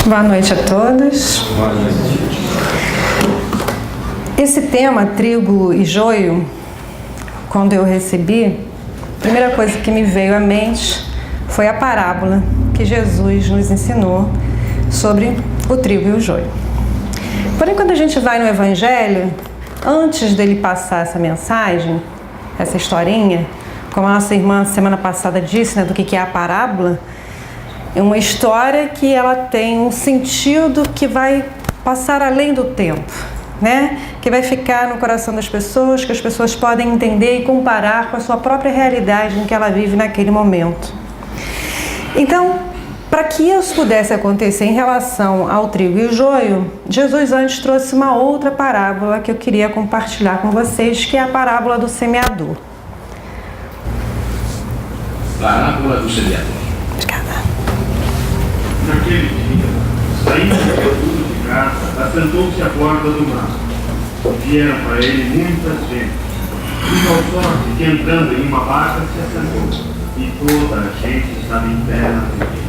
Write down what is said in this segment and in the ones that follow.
Boa noite a todos. Boa noite. Esse tema, trigo e joio, quando eu recebi, a primeira coisa que me veio à mente foi a parábola que Jesus nos ensinou sobre o trigo e o joio. Porém, quando a gente vai no Evangelho, antes dele passar essa mensagem, essa historinha, como a nossa irmã semana passada disse, né, do que é a parábola, é uma história que ela tem um sentido que vai passar além do tempo, né? Que vai ficar no coração das pessoas, que as pessoas podem entender e comparar com a sua própria realidade em que ela vive naquele momento. Então, para que isso pudesse acontecer em relação ao trigo e o joio, Jesus antes trouxe uma outra parábola que eu queria compartilhar com vocês, que é a parábola do semeador. Parábola do semeador. Naquele dia, saindo Jesus de casa, assentou-se à borda do mar. Vieram para ele muitas gentes. De tal sorte que, entrando em uma barca, se assentou, e toda a gente estava em pé na frente.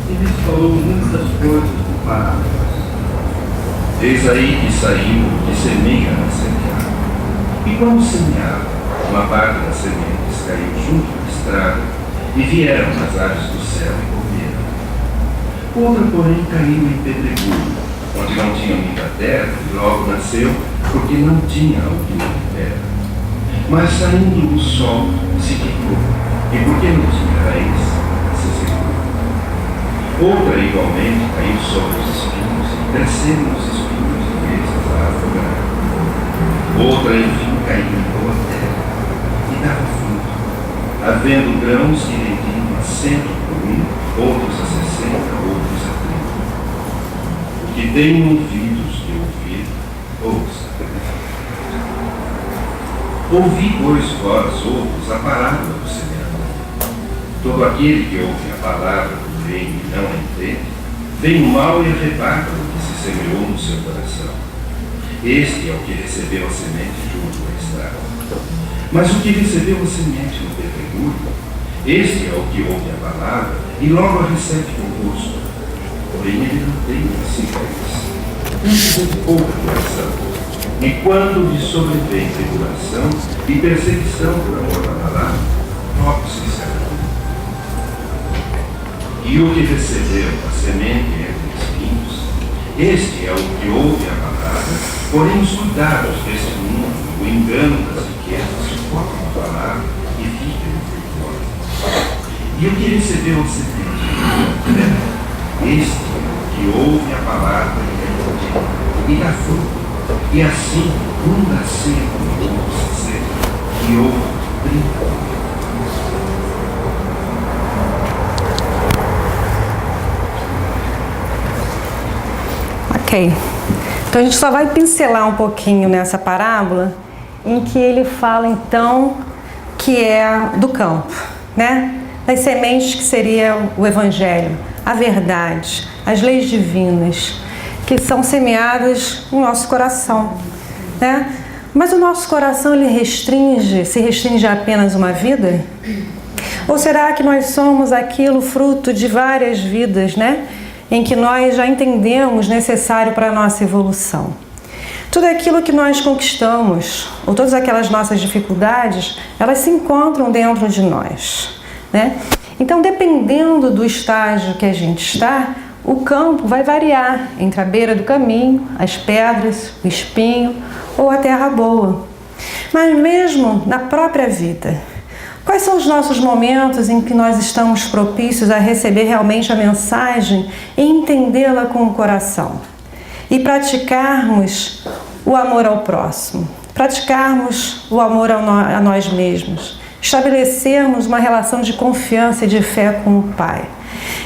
E lhes falou muitas coisas por parábolas. Eis aí que saiu o que semeia a semear. E quando semeava, uma parte das sementes caiu junto à estrada, e vieram as aves do céu e comeram. Outra, porém, caiu em pedregulho, onde não tinha muita terra, e logo nasceu, porque não tinha altura de terra. Mas saindo o sol, se queimou, e porque não tinha raiz, se secou. Outra, igualmente, caiu sobre os espinhos, e cresceram os espinhos deles a afogar. Outra, enfim, caiu em boa terra, e dava fruto, havendo grãos que rendiam a 100 por outros a 60, outros a 30. O que tem ouvidos de ouvir, ouça. Ouvi, pois, vós outros, a parábola do semeador. Todo aquele que ouve a palavra do reino e não a entende, vem o mal e arrebata o que se semeou no seu coração. Este é o que recebeu a semente junto à estrada. Mas o que recebeu a semente no pedregulho, este é o que ouve a palavra e logo a recebe com gosto. Porém, ele não tem assim raiz. Tem pouca duração. E quando lhe sobrevém tribulação e perseguição por amor da palavra, logo se arrepende. E o que recebeu a semente entre espinhos, este é o que ouve a palavra, porém os cuidados deste mundo, o engano das riquezas, sufocam a palavra e ficam infrutuosas. E o que recebeu a semente, este que ouve a palavra e dá fruto, e assim um dá 100, outro 60, e outro 30. Ok, então a gente só vai pincelar um pouquinho nessa parábola, em que ele fala então que é do campo, né? Das sementes que seria o Evangelho, a verdade, as leis divinas, que são semeadas no nosso coração, né? Mas o nosso coração, ele se restringe a apenas uma vida? Ou será que nós somos aquilo fruto de várias vidas, né? Em que nós já entendemos necessário para a nossa evolução? Tudo aquilo que nós conquistamos, ou todas aquelas nossas dificuldades, elas se encontram dentro de nós, né? Então, dependendo do estágio que a gente está, o campo vai variar entre a beira do caminho, as pedras, o espinho ou a terra boa. Mas mesmo na própria vida, quais são os nossos momentos em que nós estamos propícios a receber realmente a mensagem e entendê-la com o coração? E praticarmos o amor ao próximo, praticarmos o amor a nós mesmos, estabelecermos uma relação de confiança e de fé com o Pai.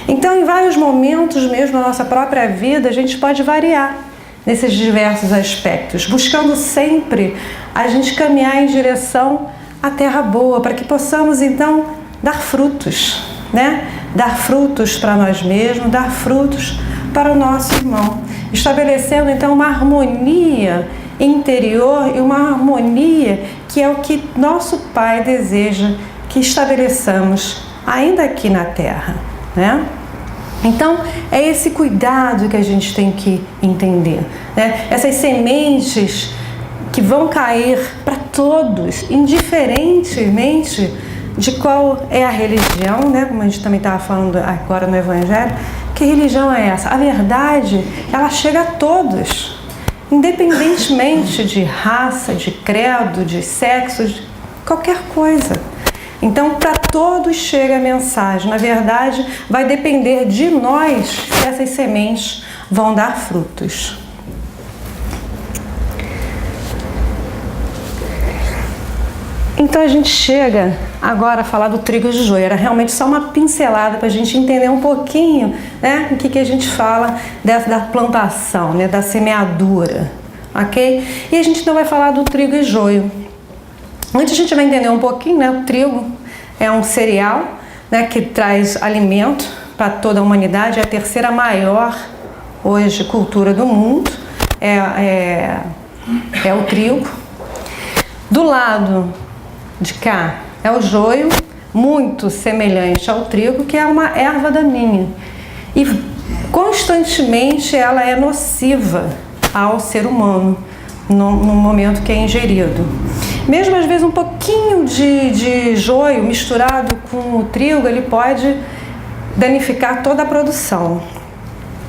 Então, em vários momentos mesmo da nossa própria vida, a gente pode variar nesses diversos aspectos, buscando sempre a gente caminhar em direção à terra boa, para que possamos então dar frutos, né? Dar frutos para nós mesmos, dar frutos para o nosso irmão, estabelecendo então uma harmonia interior e uma harmonia que é o que nosso Pai deseja que estabeleçamos ainda aqui na Terra, né? Então, é esse cuidado que a gente tem que entender, né? Essas sementes que vão cair para todos, indiferentemente de qual é a religião, né? Como a gente também estava falando agora no Evangelho, que religião é essa? A verdade, ela chega a todos, independentemente de raça, de credo, de sexo, de qualquer coisa. Então, para todos chega a mensagem. Na verdade, vai depender de nós se essas sementes vão dar frutos. Então, a gente chega agora a falar do trigo e do joio. Era realmente só uma pincelada para a gente entender um pouquinho, né, o que a gente fala da plantação, né, da semeadura, ok? E a gente então vai falar do trigo e joio. Antes a gente vai entender um pouquinho, né? O trigo é um cereal, né, que traz alimento para toda a humanidade, é a terceira maior hoje cultura do mundo, é o trigo. Do lado de cá é o joio, muito semelhante ao trigo, que é uma erva daninha. E constantemente ela é nociva ao ser humano no momento que é ingerido. Mesmo às vezes um pouquinho de joio misturado com o trigo, ele pode danificar toda a produção.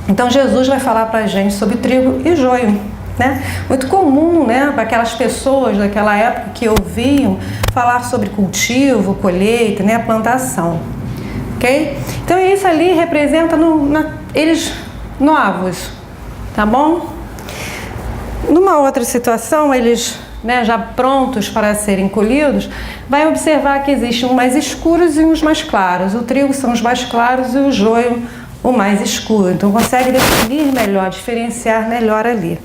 Então Jesus vai falar para a gente sobre trigo e joio, né? Muito comum, né, para aquelas pessoas daquela época que ouviam falar sobre cultivo, colheita, né, plantação, ok? Então isso ali representa eles novos, tá bom? Numa outra situação, eles, né, já prontos para serem colhidos, vai observar que existem uns mais escuros e uns mais claros. O trigo são os mais claros e o joio o mais escuro. Então consegue definir melhor, diferenciar melhor ali.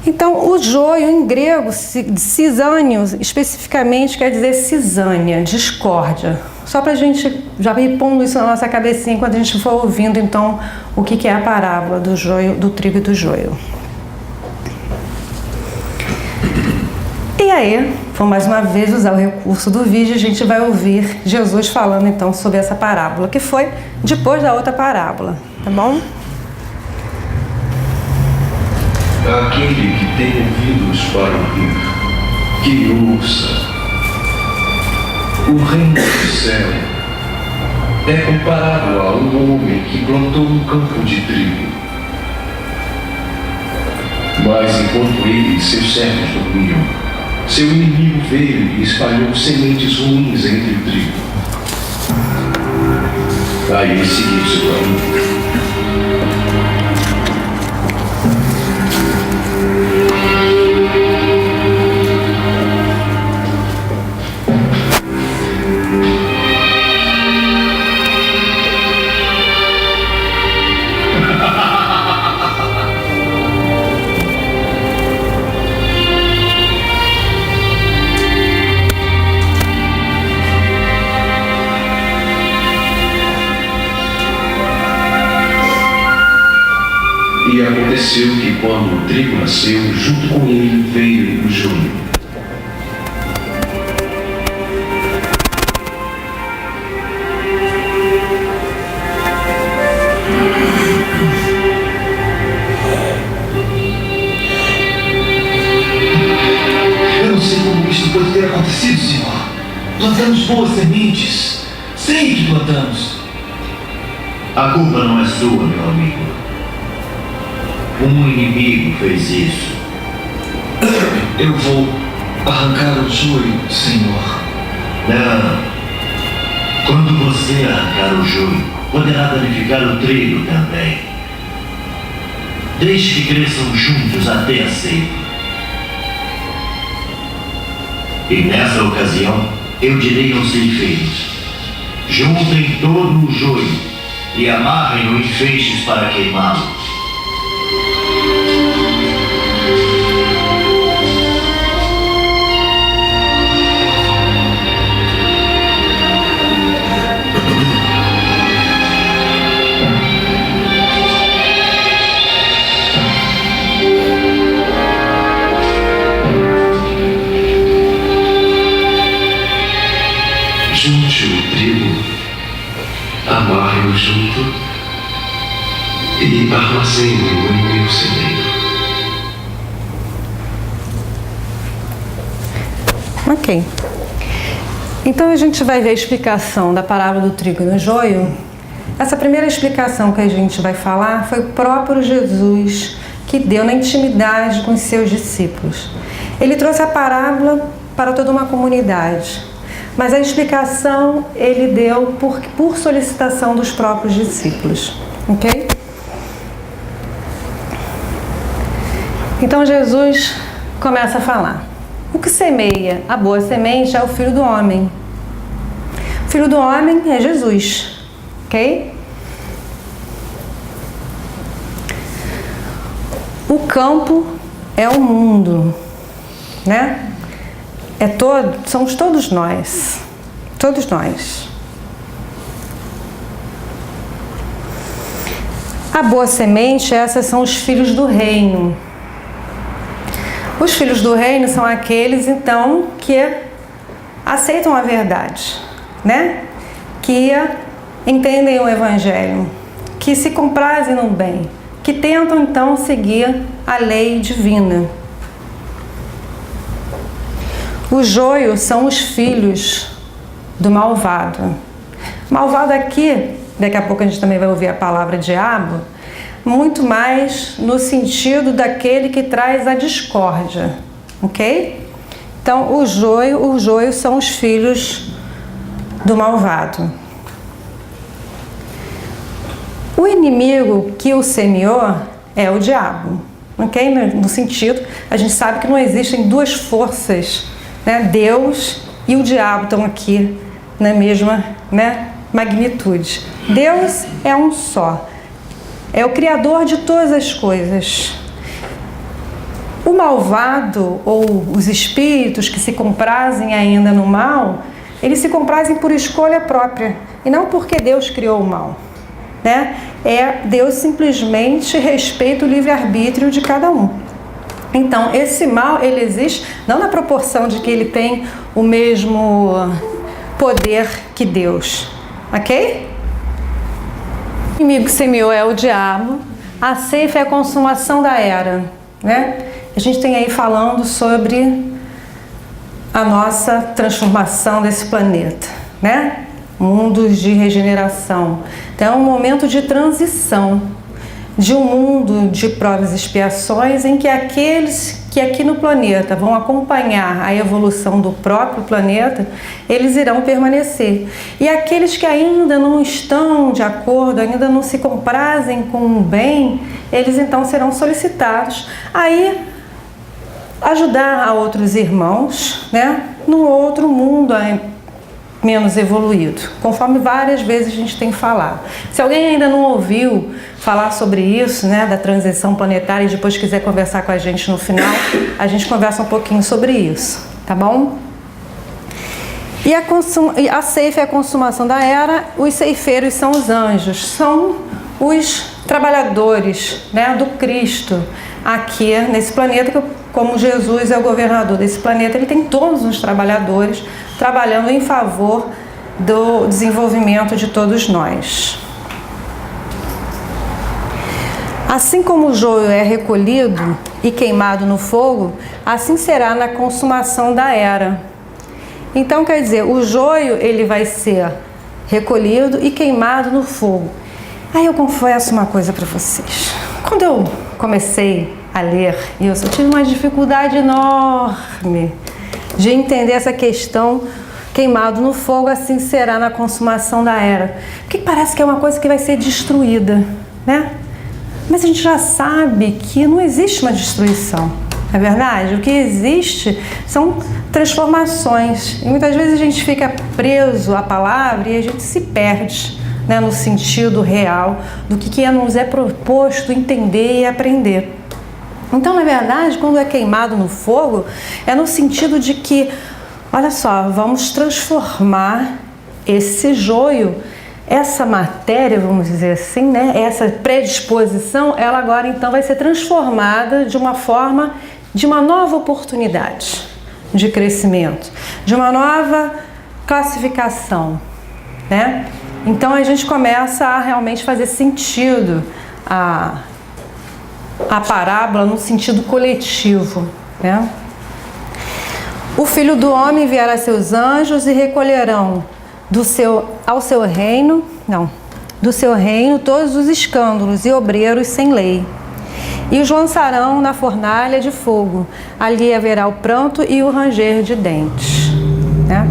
Então o joio em grego, cisânio, especificamente quer dizer cisânia, discórdia. Só para a gente já ir pondo isso na nossa cabecinha quando a gente for ouvindo então o que é a parábola do joio, do trigo e do joio. E aí, vou mais uma vez usar o recurso do vídeo, a gente vai ouvir Jesus falando então sobre essa parábola, que foi depois da outra parábola, tá bom? Aquele que tem ouvidos para ouvir, que ouça. O reino do céu é comparado a um homem que plantou um campo de trigo. Mas enquanto ele e seus servos dormiam, seu inimigo veio e espalhou sementes ruins entre o trigo. Aí ele seguiu seu caminho. E aconteceu que quando o trigo nasceu, junto com ele veio o joio. Eu não sei como isso pode ter acontecido, Senhor. Plantamos boas sementes. Sei que plantamos. A culpa não é sua, meu amigo. Um inimigo fez isso. Eu vou arrancar o joio, Senhor. Não. Quando você arrancar o joio, poderá danificar o trigo também. Deixe que cresçam juntos até a ceifa. E nessa ocasião, eu direi aos ceifeiros: juntem todo o joio e amarrem-no em feixes para queimá-lo. Junte o trigo, amarre caro junto e armazeno em meu celeiro. Ok. Então a gente vai ver a explicação da parábola do trigo e do joio. Essa primeira explicação que a gente vai falar foi o próprio Jesus que deu na intimidade com os seus discípulos. Ele trouxe a parábola para toda uma comunidade, mas a explicação ele deu por solicitação dos próprios discípulos, ok? Então Jesus começa a falar. O que semeia a boa semente é o Filho do Homem. O Filho do Homem é Jesus, ok? O campo é o mundo, né? Somos todos nós. Todos nós. A boa semente, essas são os filhos do reino. Os filhos do reino são aqueles, então, que aceitam a verdade, né? Que entendem o evangelho, que se comprazem no bem, que tentam, então, seguir a lei divina. O joio são os filhos do malvado. Malvado aqui, daqui a pouco a gente também vai ouvir a palavra diabo, muito mais no sentido daquele que traz a discórdia, ok? Então, o joio são os filhos do malvado. O inimigo que o semeou é o diabo, ok? No sentido, a gente sabe que não existem duas forças, né? Deus e o diabo estão aqui na mesma, né, magnitude. Deus é um só. É o Criador de todas as coisas. O malvado, ou os espíritos que se comprazem ainda no mal, eles se comprazem por escolha própria, e não porque Deus criou o mal, né? Deus simplesmente respeita o livre-arbítrio de cada um. Então, esse mal, ele existe não na proporção de que ele tem o mesmo poder que Deus, ok? O inimigo que semeou é o diabo, a ceifa é a consumação da era, né? A gente tem aí falando sobre a nossa transformação desse planeta, né? Mundos de regeneração. Então é um momento de transição de um mundo de provas e expiações em que aqueles que aqui no planeta vão acompanhar a evolução do próprio planeta, eles irão permanecer. E aqueles que ainda não estão de acordo, ainda não se comprazem com o bem, eles então serão solicitados aí ajudar a outros irmãos, né, no outro mundo menos evoluído, conforme várias vezes a gente tem falado. Se alguém ainda não ouviu falar sobre isso, né, da transição planetária, e depois quiser conversar com a gente no final, a gente conversa um pouquinho sobre isso, tá bom? E a ceifa é a consumação da era, os ceifeiros são os anjos, são os trabalhadores, né, do Cristo aqui nesse planeta, que como Jesus é o governador desse planeta, ele tem todos os trabalhadores trabalhando em favor do desenvolvimento de todos nós. Assim como o joio é recolhido e queimado no fogo, assim será na consumação da era. Então, quer dizer, o joio ele vai ser recolhido e queimado no fogo. Aí eu confesso uma coisa para vocês. Quando eu comecei a ler isso, eu tive uma dificuldade enorme de entender essa questão queimado no fogo, assim será na consumação da era. Porque parece que é uma coisa que vai ser destruída, né? Mas a gente já sabe que não existe uma destruição, é verdade? O que existe são transformações. E muitas vezes a gente fica preso à palavra e a gente se perde, né, no sentido real do que nos é proposto entender e aprender. Então, na verdade, quando é queimado no fogo, é no sentido de que, olha só, vamos transformar esse joio, essa matéria, vamos dizer assim, né, essa predisposição, ela agora então vai ser transformada de uma forma, de uma nova oportunidade de crescimento, de uma nova classificação, né? Então a gente começa a realmente fazer sentido a parábola no sentido coletivo, né? O Filho do Homem enviará seus anjos e recolherão do seu reino todos os escândalos e obreiros sem lei, e os lançarão na fornalha de fogo. Ali haverá o pranto e o ranger de dentes, né?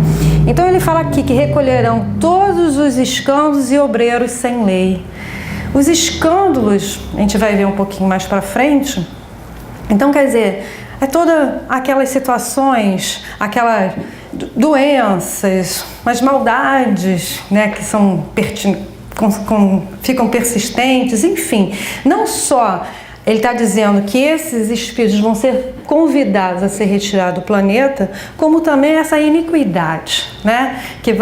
Então ele fala aqui que recolherão todos os escândalos e obreiros sem lei. Os escândalos, a gente vai ver um pouquinho mais para frente. Então, quer dizer, é todas aquelas situações, aquelas doenças, as maldades, né, que são ficam persistentes, enfim. Não só ele está dizendo que esses espíritos vão ser convidados a ser retirados do planeta, como também essa iniquidade, né? Que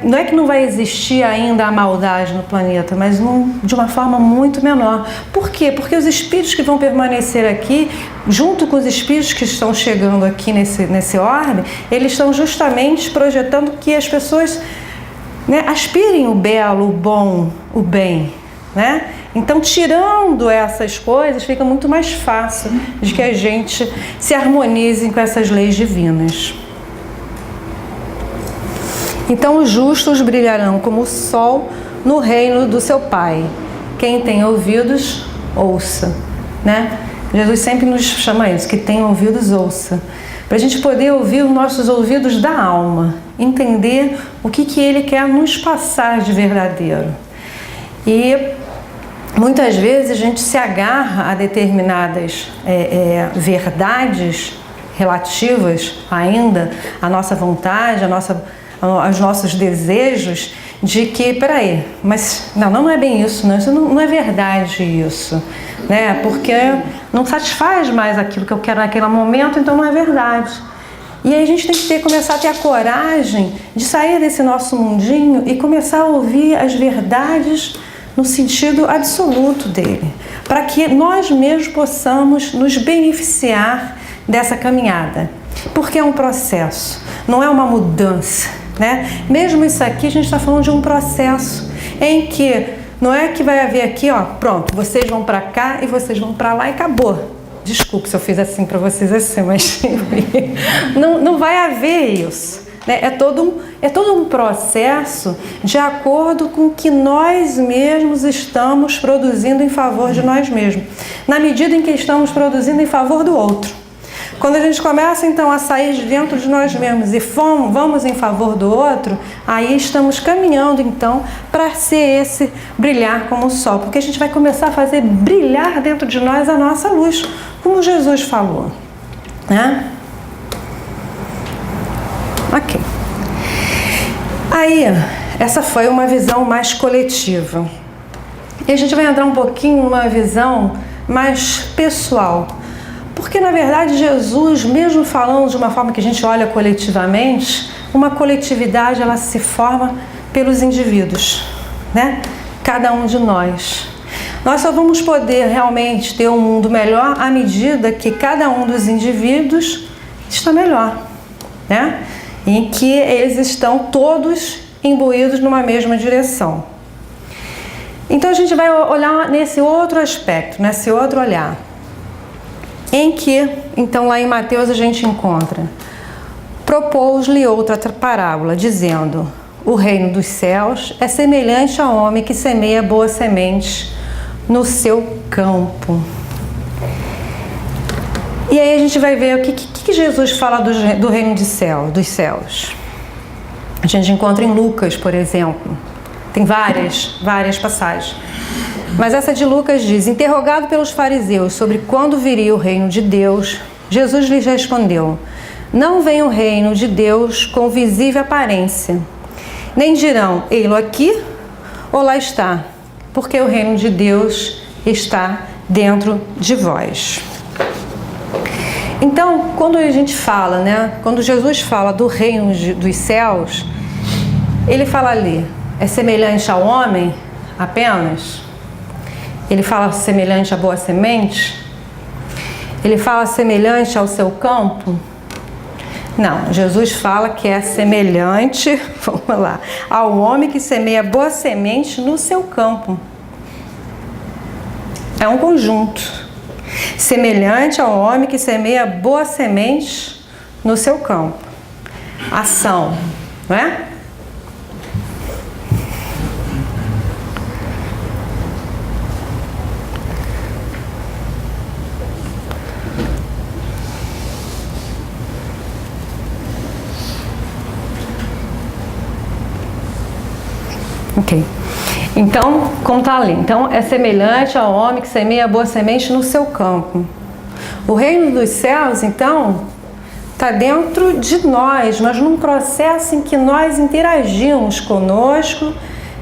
não é que não vai existir ainda a maldade no planeta, mas de uma forma muito menor. Por quê? Porque os espíritos que vão permanecer aqui, junto com os espíritos que estão chegando aqui nesse orbe, eles estão justamente projetando que as pessoas, né, aspirem o belo, o bom, o bem, né? Então, tirando essas coisas, fica muito mais fácil de que a gente se harmonize com essas leis divinas. Então, os justos brilharão como o sol no reino do seu Pai. Quem tem ouvidos, ouça, né? Jesus sempre nos chama isso, que tem ouvidos, ouça. Para a gente poder ouvir os nossos ouvidos da alma, entender o que Ele quer nos passar de verdadeiro. E muitas vezes a gente se agarra a determinadas verdades relativas ainda à nossa vontade, aos nossos desejos, de que, peraí, mas não é bem isso, não, isso não é verdade isso, né? Porque não satisfaz mais aquilo que eu quero naquele momento, então não é verdade. E aí a gente tem que começar a ter a coragem de sair desse nosso mundinho e começar a ouvir as verdades no sentido absoluto dele, para que nós mesmos possamos nos beneficiar dessa caminhada, porque é um processo, não é uma mudança, né? Mesmo isso aqui, a gente está falando de um processo em que não é que vai haver aqui, ó, pronto, vocês vão para cá e vocês vão para lá e acabou. Desculpe se eu fiz assim para vocês assim, mas não vai haver isso. É todo um processo de acordo com o que nós mesmos estamos produzindo em favor de nós mesmos, na medida em que estamos produzindo em favor do outro. Quando a gente começa então a sair de dentro de nós mesmos e vamos em favor do outro, aí estamos caminhando então para ser esse brilhar como o sol, porque a gente vai começar a fazer brilhar dentro de nós a nossa luz, como Jesus falou, né? Ok. Aí, essa foi uma visão mais coletiva. E a gente vai entrar um pouquinho numa visão mais pessoal. Porque, na verdade, Jesus, mesmo falando de uma forma que a gente olha coletivamente, uma coletividade, ela se forma pelos indivíduos, né? Cada um de nós. Nós só vamos poder realmente ter um mundo melhor à medida que cada um dos indivíduos está melhor, né? Em que eles estão todos imbuídos numa mesma direção. Então a gente vai olhar nesse outro aspecto, nesse outro olhar, em que, então lá em Mateus a gente encontra: propôs-lhe outra parábola, dizendo: o reino dos céus é semelhante ao homem que semeia boa semente no seu campo. E aí a gente vai ver o que Jesus fala do reino dos céus. A gente encontra em Lucas, por exemplo. Tem várias passagens. Mas essa de Lucas diz: interrogado pelos fariseus sobre quando viria o reino de Deus, Jesus lhes respondeu: não vem o reino de Deus com visível aparência, nem dirão, ei-lo aqui ou lá está, porque o reino de Deus está dentro de vós. Então, quando a gente fala, né, quando Jesus fala do reino dos céus, ele fala ali, é semelhante ao homem apenas? Ele fala semelhante à boa semente? Ele fala semelhante ao seu campo? Não, Jesus fala que é semelhante, vamos lá, ao homem que semeia boa semente no seu campo. É um conjunto. Semelhante ao homem que semeia boa semente no seu campo. Ação, não é? Ok. Então, como está ali? Então, é semelhante ao homem que semeia boa semente no seu campo. O reino dos céus, então, está dentro de nós, mas num processo em que nós interagimos conosco,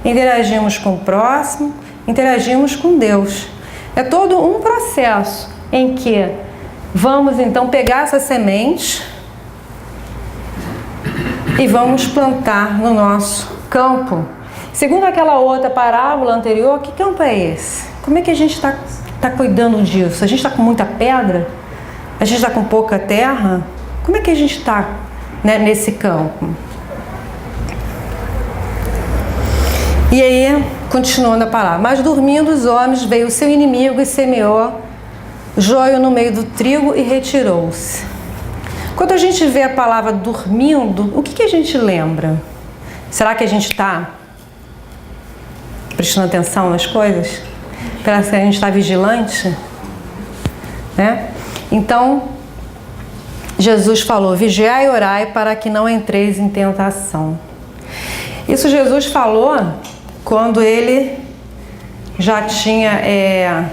interagimos com o próximo, interagimos com Deus. É todo um processo em que vamos, então, pegar essa semente e vamos plantar no nosso campo. Segundo aquela outra parábola anterior, que campo é esse? Como é que a gente está cuidando disso? A gente está com muita pedra? A gente está com pouca terra? Como é que a gente está, né, nesse campo? E aí, continuando a palavra. Mas dormindo os homens, veio o seu inimigo e semeou joio no meio do trigo e retirou-se. Quando a gente vê a palavra dormindo, o que a gente lembra? Será que a gente está prestando atenção nas coisas? Parece que a gente está vigilante, né? Então, Jesus falou, vigiai e orai para que não entreis em tentação. Isso Jesus falou quando ele já tinha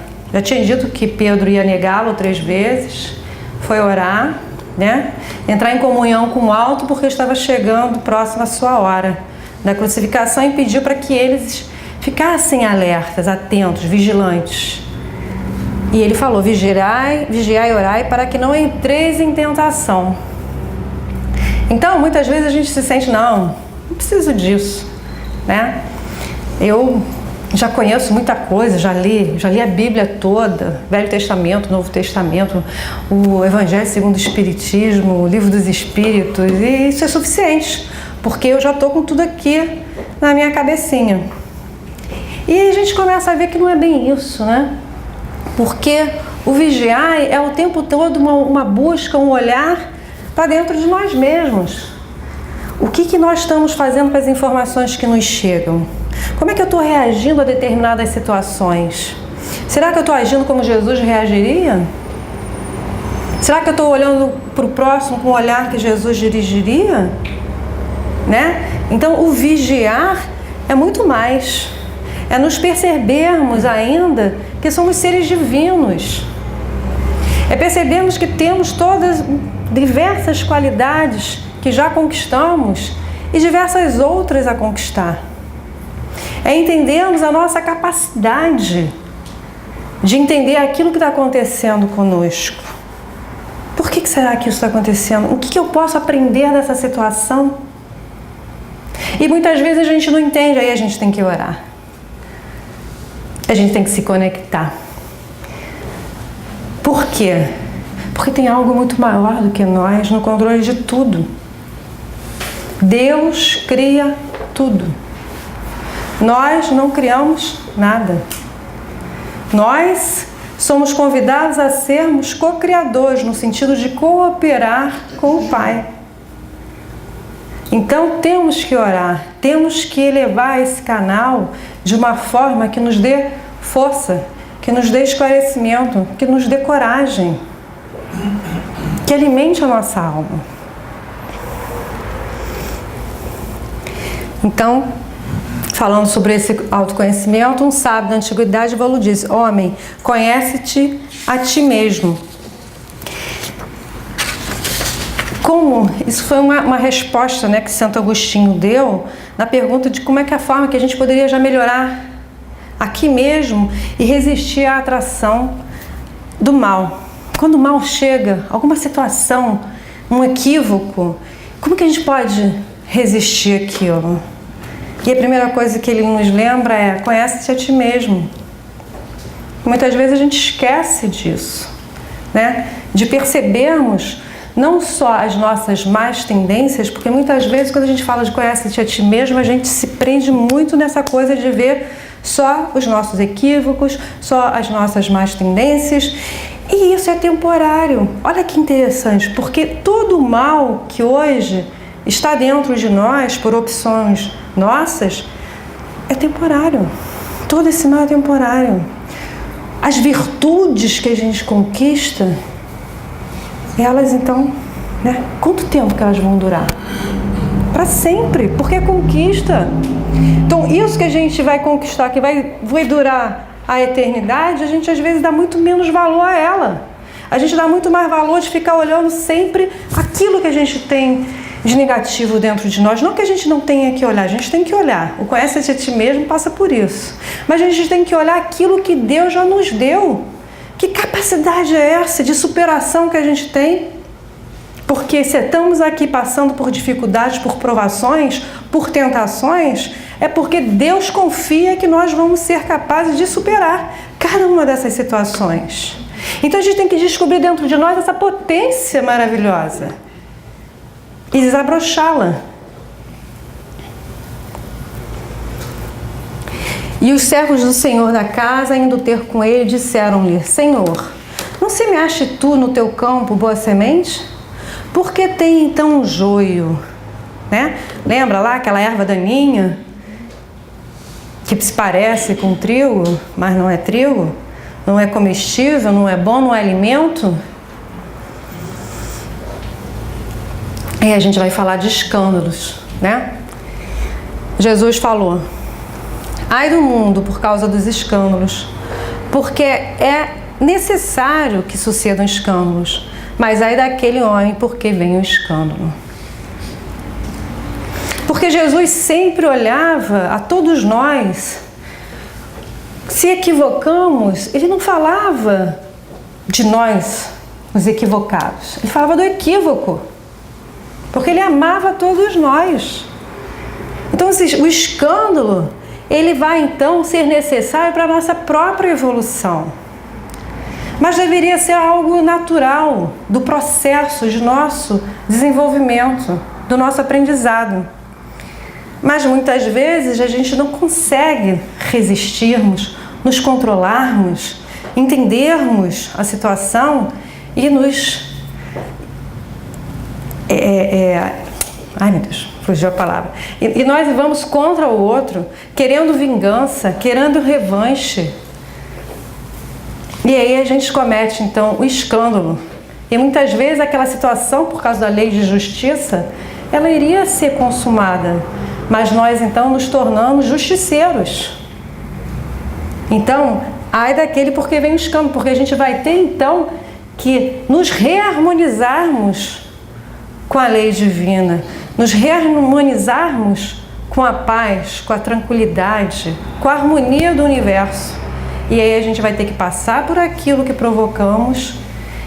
dito que Pedro ia negá-lo 3 vezes, foi orar, né? Entrar em comunhão com o alto porque estava chegando próximo à sua hora da crucificação e pediu para que eles ficassem alertas, atentos, vigilantes. E ele falou, vigiai e orai para que não entreis em tentação. Então, muitas vezes a gente se sente, não preciso disso, né? Eu já conheço muita coisa, já li a Bíblia toda, Velho Testamento, Novo Testamento, o Evangelho segundo o Espiritismo, o Livro dos Espíritos, e isso é suficiente, porque eu já estou com tudo aqui na minha cabecinha. E aí a gente começa a ver que não é bem isso, né? Porque o vigiar é o tempo todo uma busca, um olhar para dentro de nós mesmos. O que nós estamos fazendo com as informações que nos chegam? Como é que eu estou reagindo a determinadas situações? Será que eu estou agindo como Jesus reagiria? Será que eu estou olhando para o próximo com o olhar que Jesus dirigiria? Né? Então, o vigiar é muito mais. É nos percebermos ainda que somos seres divinos. É percebermos que temos todas diversas qualidades que já conquistamos e diversas outras a conquistar. É entendermos a nossa capacidade de entender aquilo que está acontecendo conosco. Por que será que isso está acontecendo? O que eu posso aprender dessa situação? E muitas vezes a gente não entende, aí a gente tem que orar. A gente tem que se conectar. Por quê? Porque tem algo muito maior do que nós no controle de tudo. Deus cria tudo. Nós não criamos nada. Nós somos convidados a sermos co-criadores, no sentido de cooperar com o Pai. Então temos que orar, temos que elevar esse canal de uma forma que nos dê força, que nos dê esclarecimento, que nos dê coragem, que alimente a nossa alma. Então, falando sobre esse autoconhecimento, um sábio da antiguidade falou disso: homem, conhece-te a ti mesmo. Como isso foi uma resposta, né, que Santo Agostinho deu na pergunta de como é que é a forma que a gente poderia já melhorar aqui mesmo e resistir à atração do mal. Quando o mal chega, alguma situação, um equívoco, como que a gente pode resistir àquilo? E a primeira coisa que ele nos lembra é: conhece-te a ti mesmo. Muitas vezes a gente esquece disso, né? De percebermos não só as nossas más tendências, porque muitas vezes quando a gente fala de conhece-te a ti mesmo, a gente se prende muito nessa coisa de ver só os nossos equívocos, só as nossas más tendências, e isso é temporário. Olha que interessante, porque todo o mal que hoje está dentro de nós, por opções nossas, é temporário. Todo esse mal é temporário. As virtudes que a gente conquista, elas então, né? Quanto tempo que elas vão durar? Para sempre, porque é conquista. Então, isso que a gente vai conquistar, que vai durar a eternidade, a gente às vezes dá muito menos valor a ela. A gente dá muito mais valor de ficar olhando sempre aquilo que a gente tem de negativo dentro de nós. Não que a gente não tenha que olhar, a gente tem que olhar. O conhece-te a ti mesmo passa por isso. Mas a gente tem que olhar aquilo que Deus já nos deu. Que capacidade é essa de superação que a gente tem? Porque se estamos aqui passando por dificuldades, por provações, por tentações, é porque Deus confia que nós vamos ser capazes de superar cada uma dessas situações. Então a gente tem que descobrir dentro de nós essa potência maravilhosa e desabrochá-la. E os servos do Senhor da casa, indo ter com ele, disseram-lhe: Senhor, não semeaste tu no teu campo boa semente? Por que tem então um joio? Né? Lembra lá aquela erva daninha que se parece com trigo, mas não é trigo? Não é comestível, não é bom, não é alimento? E a gente vai falar de escândalos, né? Jesus falou: ai do mundo por causa dos escândalos, porque é necessário que sucedam escândalos, mas ai daquele homem porque vem o escândalo. Porque Jesus sempre olhava a todos nós. Se equivocamos, ele não falava de nós, os equivocados. Ele falava do equívoco, porque ele amava todos nós. Então, o escândalo, ele vai então ser necessário para a nossa própria evolução. Mas deveria ser algo natural do processo de nosso desenvolvimento, do nosso aprendizado. Mas muitas vezes a gente não consegue resistirmos, nos controlarmos, entendermos a situação e nos... Ai meu Deus, fugiu a palavra. E nós vamos contra o outro, querendo vingança, querendo revanche. E aí a gente comete então o escândalo. E muitas vezes aquela situação, por causa da lei de justiça, ela iria ser consumada. Mas nós então nos tornamos justiceiros. Então, ai daquele porque vem o escândalo, porque a gente vai ter então que nos reharmonizarmos com a lei divina, nos reharmonizarmos com a paz, com a tranquilidade, com a harmonia do universo. E aí a gente vai ter que passar por aquilo que provocamos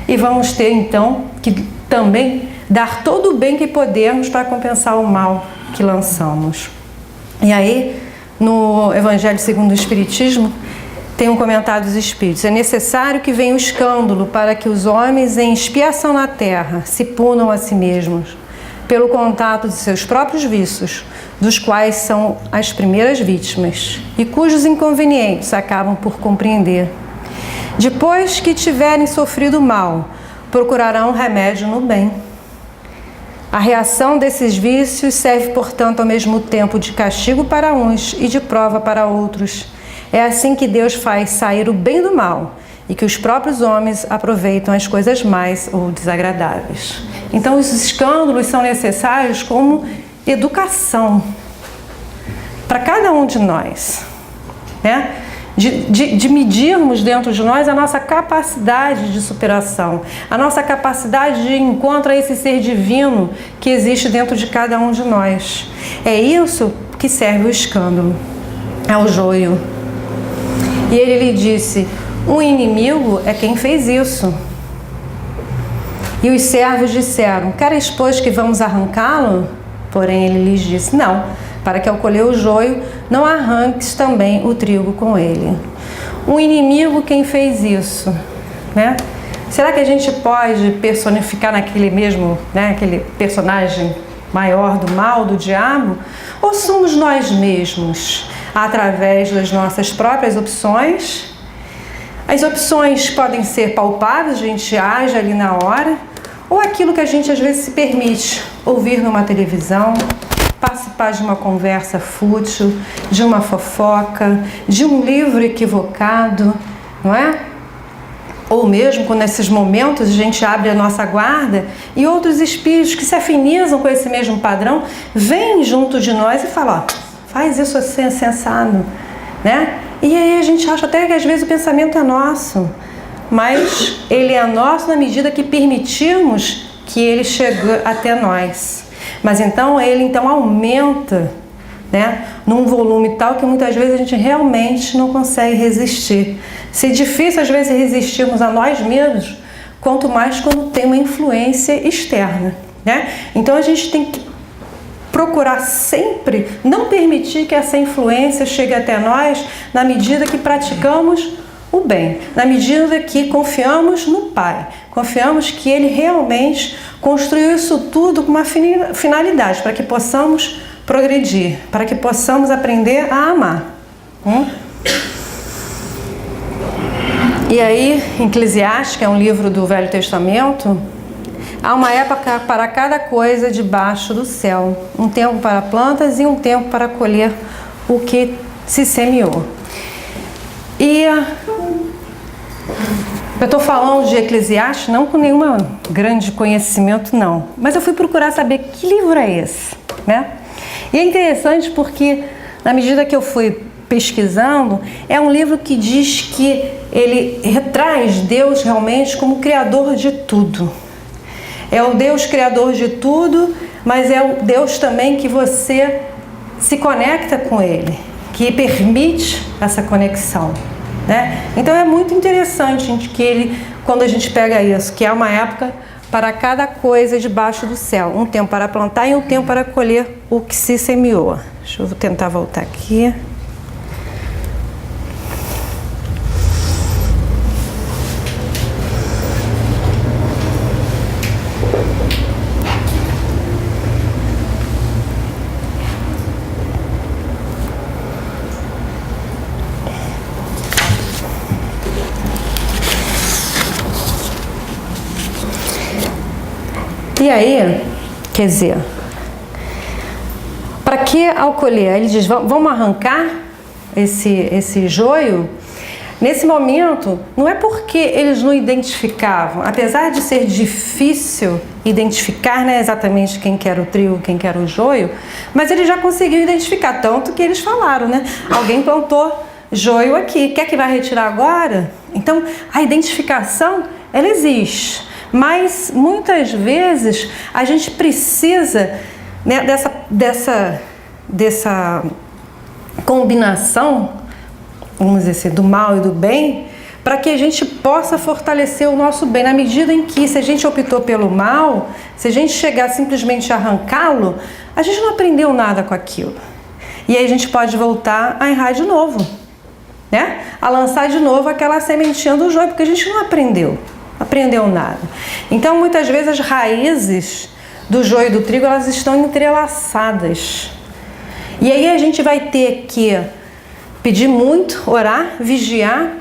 e vamos ter então que também dar todo o bem que podemos para compensar o mal que lançamos. E aí, no Evangelho segundo o Espiritismo, tem um comentário dos Espíritos: é necessário que venha o escândalo para que os homens em expiação na terra se punam a si mesmos, pelo contato de seus próprios vícios, dos quais são as primeiras vítimas, e cujos inconvenientes acabam por compreender. Depois que tiverem sofrido mal, procurarão remédio no bem. A reação desses vícios serve, portanto, ao mesmo tempo de castigo para uns e de prova para outros. É assim que Deus faz sair o bem do mal e que os próprios homens aproveitam as coisas mais ou desagradáveis. Então, os escândalos são necessários como educação para cada um de nós, né? De medirmos dentro de nós a nossa capacidade de superação, a nossa capacidade de encontro a esse ser divino que existe dentro de cada um de nós. É isso que serve o escândalo, é o joio. E ele lhe disse: um inimigo é quem fez isso. E os servos disseram: queres, pois, que vamos arrancá-lo? Porém ele lhes disse: não, para que ao colher o joio não arranques também o trigo com ele. Um inimigo quem fez isso, né? Será que a gente pode personificar naquele mesmo, né, aquele personagem maior do mal, do diabo? Ou somos nós mesmos, através das nossas próprias opções? As opções podem ser palpáveis, a gente age ali na hora, ou aquilo que a gente às vezes se permite ouvir numa televisão, participar de uma conversa fútil, de uma fofoca, de um livro equivocado, não é? Ou mesmo quando nesses momentos a gente abre a nossa guarda e outros espíritos que se afinizam com esse mesmo padrão vêm junto de nós e falam, ó, faz isso assim, sensado, né? E aí a gente acha até que às vezes o pensamento é nosso, mas ele é nosso na medida que permitirmos que ele chegue até nós. Mas então ele aumenta, né, num volume tal que muitas vezes a gente realmente não consegue resistir. Se é difícil às vezes resistirmos a nós mesmos, quanto mais quando tem uma influência externa, né? Então a gente tem que procurar sempre não permitir que essa influência chegue até nós na medida que praticamos o bem, na medida que confiamos no Pai, confiamos que Ele realmente construiu isso tudo com uma finalidade, para que possamos progredir, para que possamos aprender a amar. E aí, em Eclesiastes, que é um livro do Velho Testamento, há uma época para cada coisa debaixo do céu, um tempo para plantas e um tempo para colher o que se semeou. E eu estou falando de Eclesiastes não com nenhum grande conhecimento, não, mas eu fui procurar saber que livro é esse, né? E é interessante porque, na medida que eu fui pesquisando, é um livro que diz que ele retraz Deus realmente como criador de tudo. É o Deus criador de tudo, mas é o Deus também que você se conecta com Ele, que permite essa conexão, né? Então é muito interessante que ele, quando a gente pega isso, que é uma época para cada coisa debaixo do céu, um tempo para plantar e um tempo para colher o que se semeou. Deixa eu tentar voltar aqui. E aí, quer dizer, para que ao colher? Ele diz, vamos arrancar esse joio? Nesse momento, não é porque eles não identificavam, apesar de ser difícil identificar, né, exatamente quem que era o trigo, quem que era o joio, mas eles já conseguiram identificar, tanto que eles falaram, né? Alguém plantou joio aqui, quer que vai retirar agora? Então, a identificação, ela existe. Mas muitas vezes a gente precisa, né, dessa combinação, vamos dizer assim, do mal e do bem, para que a gente possa fortalecer o nosso bem. Na medida em que, se a gente optou pelo mal, se a gente chegar simplesmente a arrancá-lo, a gente não aprendeu nada com aquilo. E aí a gente pode voltar a errar de novo, né? A lançar de novo aquela sementinha do joio, porque a gente não aprendeu nada. Então, muitas vezes as raízes do joio e do trigo, elas estão entrelaçadas. E aí a gente vai ter que pedir muito, orar, vigiar.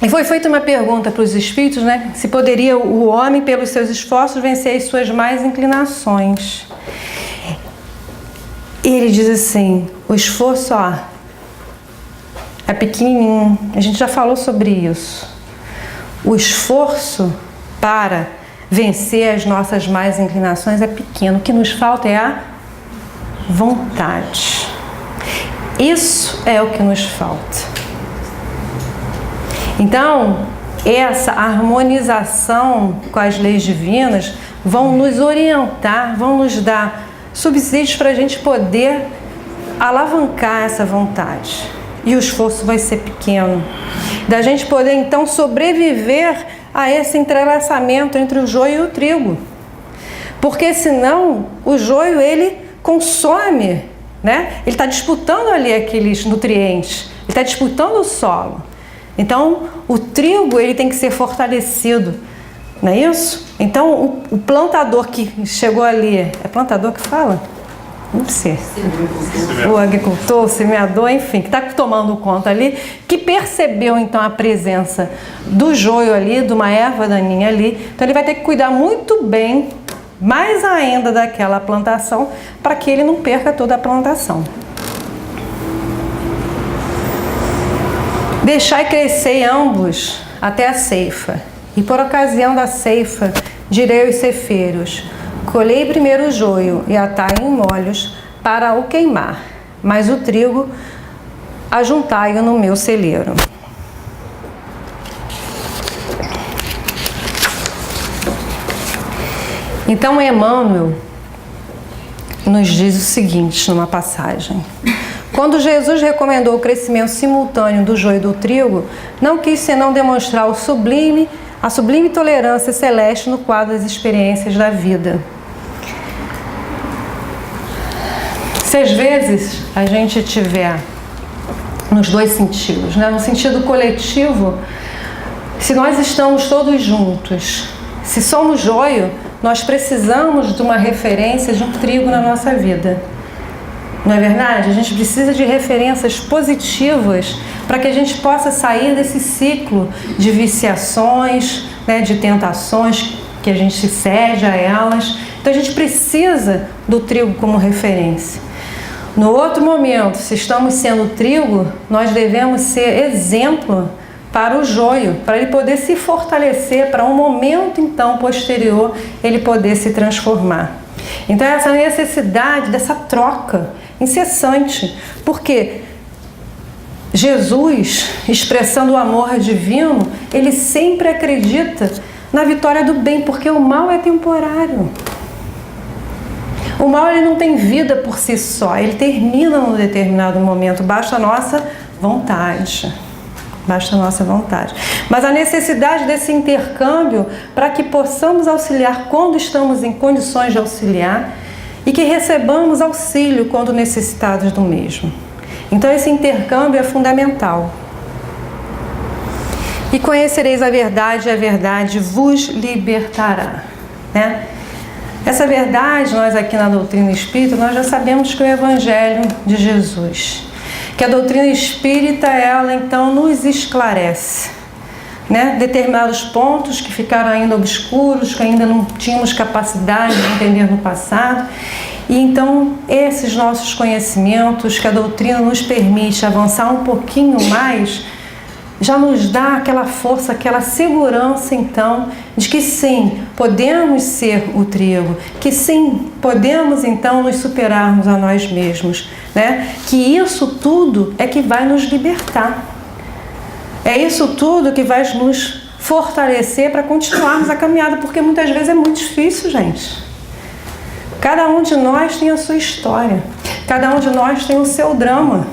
E foi feita uma pergunta para os espíritos, né? Se poderia o homem, pelos seus esforços, vencer as suas más inclinações. E ele diz assim, o esforço, ó, é pequenininho. A gente já falou sobre isso. O esforço para vencer as nossas más inclinações é pequeno. O que nos falta é a vontade. Isso é o que nos falta. Então, essa harmonização com as leis divinas vão nos orientar, vão nos dar subsídios para a gente poder alavancar essa vontade. E o esforço vai ser pequeno. Da gente poder, então, sobreviver a esse entrelaçamento entre o joio e o trigo. Porque, senão, o joio, ele consome, né? Ele está disputando ali aqueles nutrientes. Ele está disputando o solo. Então, o trigo, ele tem que ser fortalecido, Não é isso? Então, o plantador que chegou ali, é plantador que fala? Não sei. O agricultor, o semeador, enfim, que está tomando conta ali, que percebeu então a presença do joio ali, de uma erva daninha ali. Então, ele vai ter que cuidar muito bem, mais ainda daquela plantação, para que ele não perca toda a plantação. Deixai crescer ambos até a ceifa, e por ocasião da ceifa direi aos ceifeiros: colhei primeiro o joio e atai em molhos para o queimar, mas o trigo ajuntai-o no meu celeiro. Então Emmanuel nos diz o seguinte numa passagem: quando Jesus recomendou o crescimento simultâneo do joio e do trigo, não quis senão demonstrar a sublime tolerância celeste no quadro das experiências da vida. Se às vezes a gente tiver nos dois sentidos, né? No sentido coletivo, se nós estamos todos juntos, se somos joio, nós precisamos de uma referência de um trigo na nossa vida. Não é verdade? A gente precisa de referências positivas para que a gente possa sair desse ciclo de viciações, né, de tentações, que a gente cede a elas. Então a gente precisa do trigo como referência. No outro momento, se estamos sendo trigo, nós devemos ser exemplo para o joio, para ele poder se fortalecer, para um momento então posterior ele poder se transformar. Então essa necessidade dessa troca incessante, porque Jesus, expressando o amor divino, ele sempre acredita na vitória do bem, porque o mal é temporário. O mal ele não tem vida por si só, ele termina num determinado momento, basta a nossa vontade. Basta a nossa vontade. Mas a necessidade desse intercâmbio para que possamos auxiliar quando estamos em condições de auxiliar e que recebamos auxílio quando necessitados do mesmo. Então esse intercâmbio é fundamental. E conhecereis a verdade vos libertará. Né? Essa verdade, nós aqui na doutrina espírita, nós já sabemos que é o Evangelho de Jesus. Que a doutrina espírita, ela então nos esclarece, né? Determinados pontos que ficaram ainda obscuros, que ainda não tínhamos capacidade de entender no passado. E então esses nossos conhecimentos que a doutrina nos permite avançar um pouquinho mais, já nos dá aquela força, aquela segurança então de que sim, podemos ser o trigo, que sim, podemos então nos superarmos a nós mesmos, né? Que isso tudo é que vai nos libertar. É isso tudo que vai nos fortalecer para continuarmos a caminhada, porque muitas vezes é muito difícil, gente. Cada um de nós tem a sua história, cada um de nós tem o seu drama.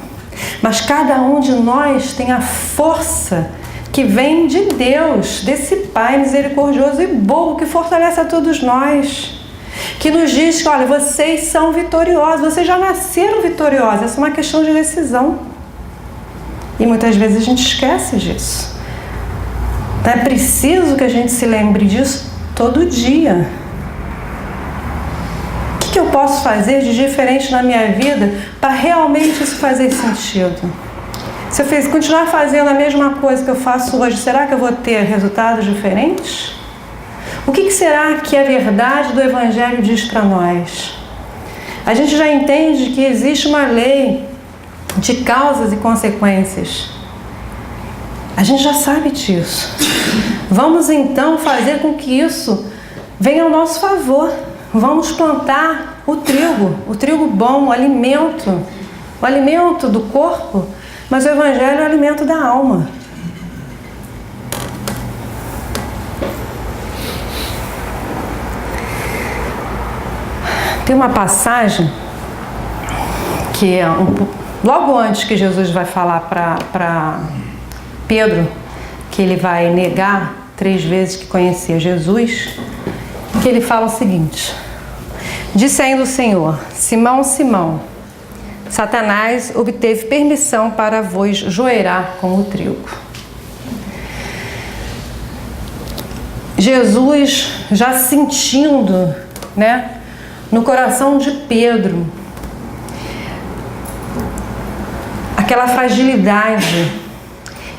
Mas cada um de nós tem a força que vem de Deus, desse Pai misericordioso e bom, que fortalece a todos nós. Que nos diz que, olha, vocês são vitoriosos, vocês já nasceram vitoriosos, essa é uma questão de decisão. E muitas vezes a gente esquece disso. Então é preciso que a gente se lembre disso todo dia. O que eu posso fazer de diferente na minha vida para realmente isso fazer sentido? Se eu continuar fazendo a mesma coisa que eu faço hoje, será que eu vou ter resultados diferentes? O que será que a verdade do Evangelho diz para nós? A gente já entende que existe uma lei de causas e consequências. A gente já sabe disso. Vamos então fazer com que isso venha ao nosso favor. Vamos plantar o trigo bom, o alimento do corpo, mas o Evangelho é o alimento da alma. Tem uma passagem que é logo antes que Jesus vai falar para Pedro que ele vai negar 3 vezes que conhecia Jesus, que ele fala o seguinte: disse ainda o Senhor: Simão, Simão, Satanás obteve permissão para vos joerar como o trigo. Jesus já sentindo, né, no coração de Pedro aquela fragilidade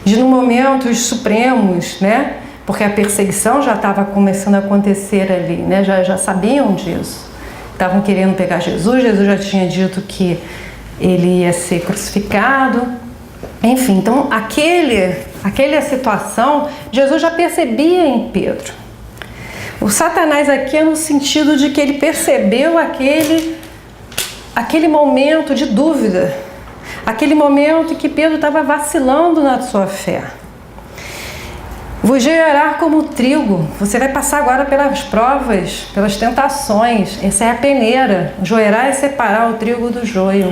de, no momentos supremos, né, porque a perseguição já estava começando a acontecer ali, né, já sabiam disso, estavam querendo pegar Jesus, Jesus já tinha dito que ele ia ser crucificado, enfim, então aquela situação, Jesus já percebia em Pedro. O Satanás aqui é no sentido de que ele percebeu aquele momento de dúvida, aquele momento em que Pedro estava vacilando na sua fé. Vos gerará como trigo, você vai passar agora pelas provas, pelas tentações, essa é a peneira, joerá é separar o trigo do joio.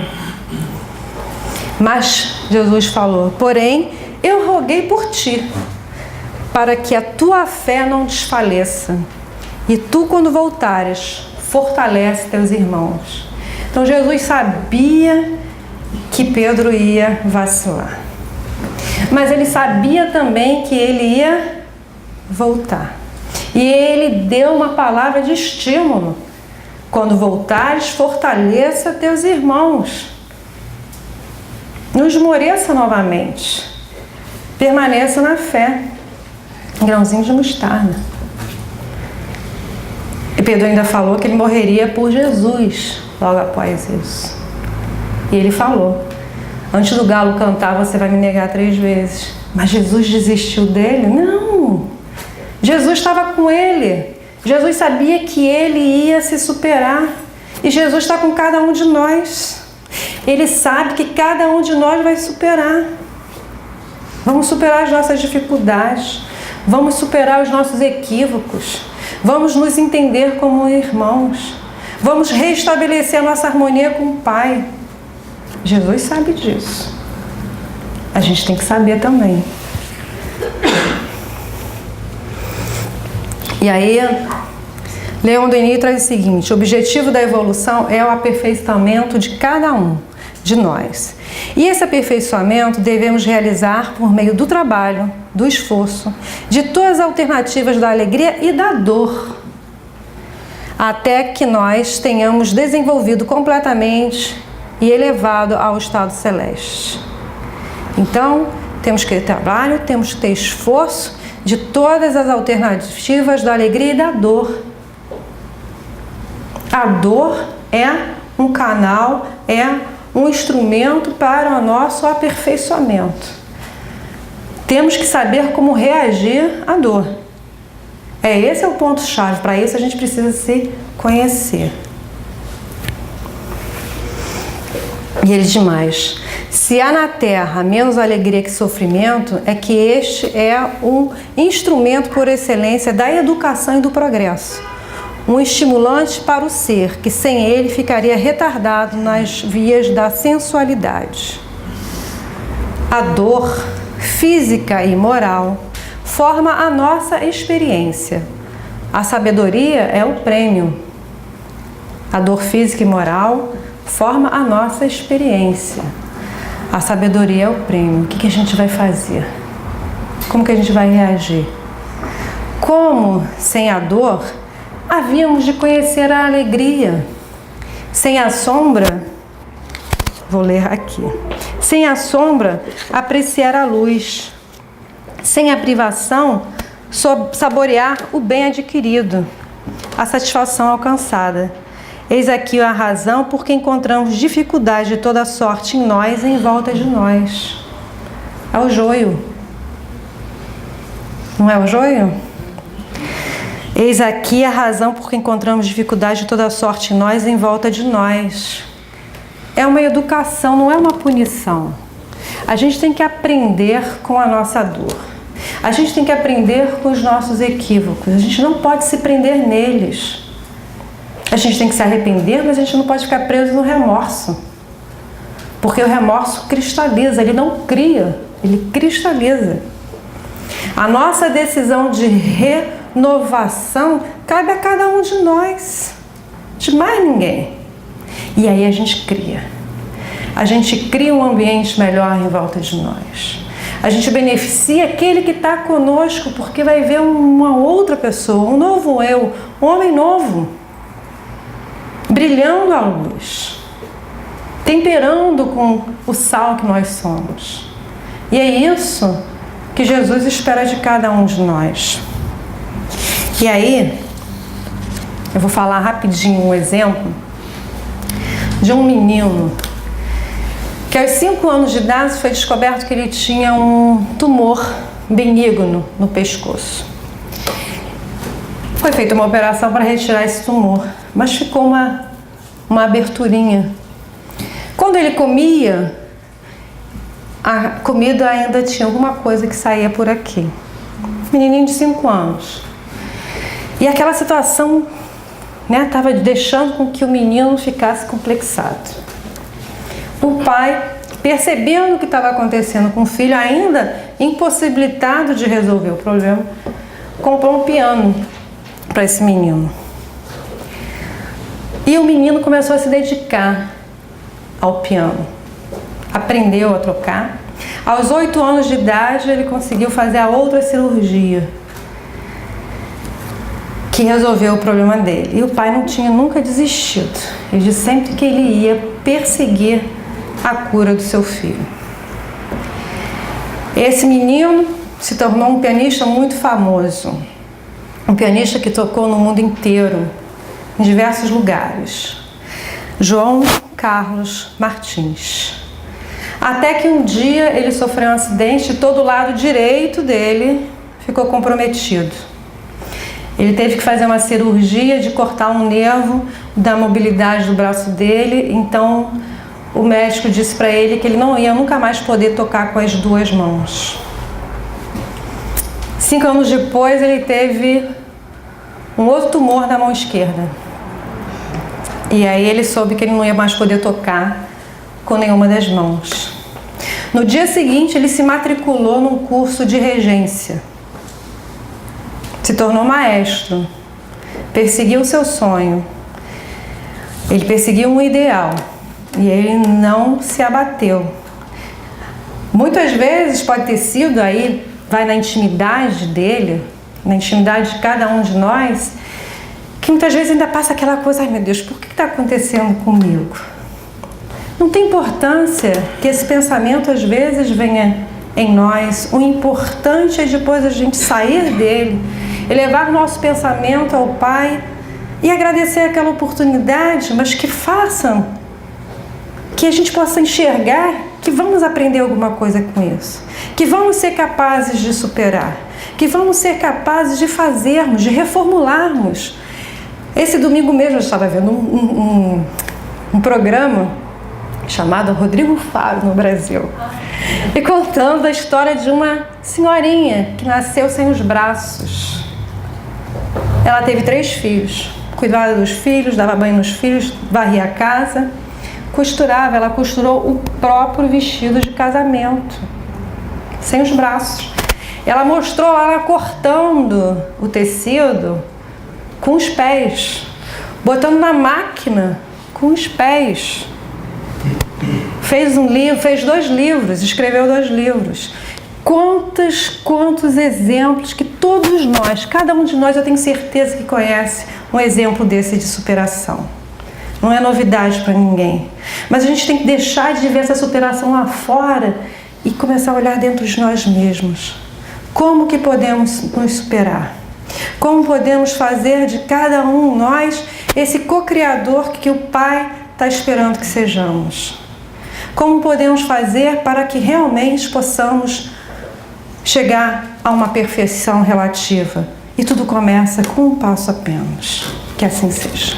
Mas Jesus falou, porém, eu roguei por ti, para que a tua fé não desfaleça, e tu, quando voltares, fortalece teus irmãos. Então Jesus sabia que Pedro ia vacilar, mas ele sabia também que ele ia voltar, e ele deu uma palavra de estímulo, quando voltares, fortaleça teus irmãos, não esmoreça novamente, permaneça na fé, um grãozinho de mostarda. E Pedro ainda falou que ele morreria por Jesus logo após isso. E ele falou, antes do galo cantar, você vai me negar 3 vezes. Mas Jesus desistiu dele? Não! Jesus estava com ele. Jesus sabia que ele ia se superar. E Jesus está com cada um de nós. Ele sabe que cada um de nós vai superar. Vamos superar as nossas dificuldades. Vamos superar os nossos equívocos. Vamos nos entender como irmãos. Vamos restabelecer a nossa harmonia com o Pai. Jesus sabe disso. A gente tem que saber também. E aí, Leon Denis traz o seguinte: o objetivo da evolução é o aperfeiçoamento de cada um de nós. E esse aperfeiçoamento devemos realizar por meio do trabalho, do esforço, de todas as alternativas da alegria e da dor, até que nós tenhamos desenvolvido completamente e elevado ao estado celeste. Então, temos que ter trabalho, temos que ter esforço de todas as alternativas da alegria e da dor. A dor é um canal, é um instrumento para o nosso aperfeiçoamento. Temos que saber como reagir à dor. Esse é o ponto-chave. Para isso a gente precisa se conhecer. E ele diz mais: se há na terra menos alegria que sofrimento, é que este é um instrumento por excelência da educação e do progresso. Um estimulante para o ser, que sem ele ficaria retardado nas vias da sensualidade. A dor física e moral forma a nossa experiência. A sabedoria é o prêmio. A dor física e moral forma a nossa experiência. A sabedoria é o prêmio. O que a gente vai fazer? Como que a gente vai reagir? Como, sem a dor, havíamos de conhecer a alegria. Sem a sombra, vou ler aqui. Sem a sombra, apreciar a luz. Sem a privação, saborear o bem adquirido, a satisfação alcançada. Eis aqui a razão por que encontramos dificuldade de toda sorte em nós e em volta de nós. É o joio. Não é o joio? Eis aqui a razão por que encontramos dificuldade de toda sorte em nós e em volta de nós. É uma educação, não é uma punição. A gente tem que aprender com a nossa dor. A gente tem que aprender com os nossos equívocos. A gente não pode se prender neles. A gente tem que se arrepender, mas a gente não pode ficar preso no remorso. Porque o remorso cristaliza, ele não cria, ele cristaliza. A nossa decisão de renovação cabe a cada um de nós, de mais ninguém. E aí a gente cria. A gente cria um ambiente melhor em volta de nós. A gente beneficia aquele que está conosco, porque vai ver uma outra pessoa, um novo eu, um homem novo, brilhando à luz, temperando com o sal que nós somos. E é isso que Jesus espera de cada um de nós. E aí, eu vou falar rapidinho um exemplo de um menino que aos 5 anos de idade foi descoberto que ele tinha um tumor benigno no pescoço. Foi feita uma operação para retirar esse tumor, mas ficou uma aberturinha. Quando ele comia, a comida ainda tinha alguma coisa que saía por aqui. Menininho de 5 anos. E aquela situação, né, estava deixando com que o menino ficasse complexado. O pai, percebendo o que estava acontecendo com o filho, ainda impossibilitado de resolver o problema, comprou um piano para esse menino. E o menino começou a se dedicar ao piano. Aprendeu a tocar. Aos 8 anos de idade, ele conseguiu fazer a outra cirurgia que resolveu o problema dele. E o pai não tinha nunca desistido. Ele disse sempre que ele ia perseguir a cura do seu filho. Esse menino se tornou um pianista muito famoso. Um pianista que tocou no mundo inteiro, em diversos lugares. João Carlos Martins. Até que um dia ele sofreu um acidente e todo o lado direito dele ficou comprometido. Ele teve que fazer uma cirurgia de cortar um nervo da mobilidade do braço dele, então o médico disse para ele que ele não ia nunca mais poder tocar com as 2 mãos. 5 anos depois ele teve um outro tumor na mão esquerda. E aí ele soube que ele não ia mais poder tocar com nenhuma das mãos. No dia seguinte ele se matriculou num curso de regência. Se tornou maestro, perseguiu o seu sonho, ele perseguiu um ideal e ele não se abateu. Muitas vezes pode ter sido, aí vai na intimidade dele, na intimidade de cada um de nós, que muitas vezes ainda passa aquela coisa, ai meu Deus, por que está acontecendo comigo? Não tem importância que esse pensamento às vezes venha em nós, o importante é depois a gente sair dele, elevar o nosso pensamento ao Pai e agradecer aquela oportunidade, mas que façam que a gente possa enxergar que vamos aprender alguma coisa com isso, que vamos ser capazes de superar, que vamos ser capazes de fazermos, de reformularmos. Esse domingo mesmo eu estava vendo um programa chamado Rodrigo Faro no Brasil e contando a história de uma senhorinha que nasceu sem os braços. Ela teve 3 filhos, cuidava dos filhos, dava banho nos filhos, varria a casa, costurava, ela costurou o próprio vestido de casamento, sem os braços. Ela mostrou ela cortando o tecido com os pés, botando na máquina com os pés. Fez um livro, fez 2 livros, escreveu 2 livros. Quantos exemplos que todos nós, cada um de nós, eu tenho certeza que conhece um exemplo desse de superação. Não é novidade para ninguém. Mas a gente tem que deixar de ver essa superação lá fora e começar a olhar dentro de nós mesmos. Como que podemos nos superar? Como podemos fazer de cada um de nós esse co-criador que o Pai está esperando que sejamos? Como podemos fazer para que realmente possamos chegar a uma perfeição relativa? E tudo começa com um passo apenas. Que assim seja.